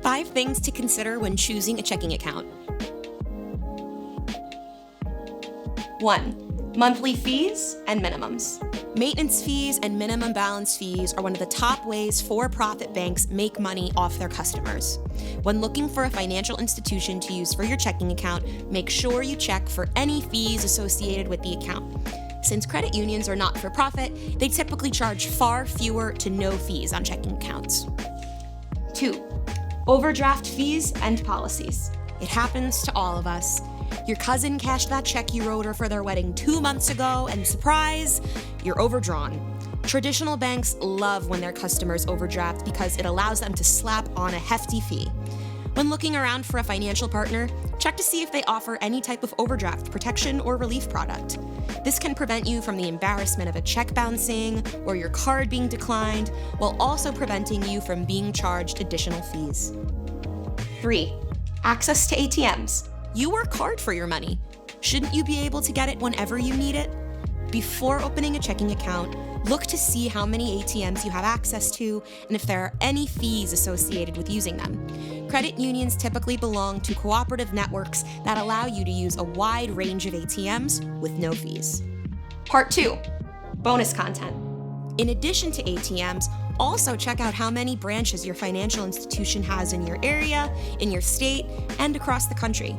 5 things to consider when choosing a checking account. 1. Monthly fees and minimums. Maintenance fees and minimum balance fees are one of the top ways for-profit banks make money off their customers. When looking for a financial institution to use for your checking account, make sure you check for any fees associated with the account. Since credit unions are not-for-profit, they typically charge far fewer to no fees on checking accounts. 2. Overdraft fees and policies. It happens to all of us. Your cousin cashed that check you wrote her for their wedding 2 months ago, and surprise, you're overdrawn. Traditional banks love when their customers overdraft because it allows them to slap on a hefty fee. When looking around for a financial partner, check to see if they offer any type of overdraft protection or relief product. This can prevent you from the embarrassment of a check bouncing or your card being declined, while also preventing you from being charged additional fees. 3. Access to ATMs. You work hard for your money. Shouldn't you be able to get it whenever you need it? Before opening a checking account, look to see how many ATMs you have access to and if there are any fees associated with using them. Credit unions typically belong to cooperative networks that allow you to use a wide range of ATMs with no fees. Part 2. Bonus content. In addition to ATMs, also check out how many branches your financial institution has in your area, in your state, and across the country.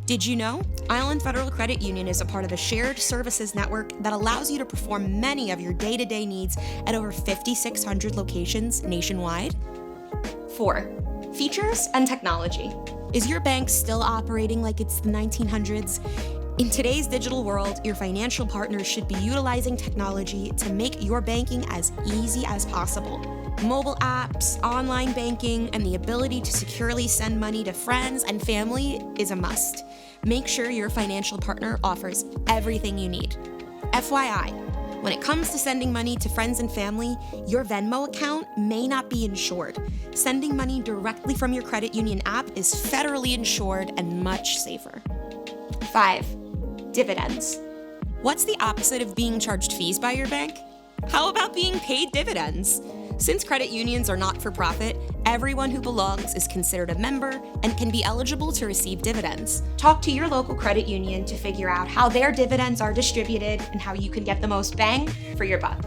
Did you know? Island Federal Credit Union is a part of a shared services network that allows you to perform many of your day-to-day needs at over 5,600 locations nationwide. 4. Features and technology. Is your bank still operating like it's the 1900s? In today's digital world, your financial partners should be utilizing technology to make your banking as easy as possible. Mobile apps, online banking, and the ability to securely send money to friends and family is a must. Make sure your financial partner offers everything you need. FYI, when it comes to sending money to friends and family, your Venmo account may not be insured. Sending money directly from your credit union app is federally insured and much safer. 5. Dividends. What's the opposite of being charged fees by your bank? How about being paid dividends? Since credit unions are not-for-profit, everyone who belongs is considered a member and can be eligible to receive dividends. Talk to your local credit union to figure out how their dividends are distributed and how you can get the most bang for your buck.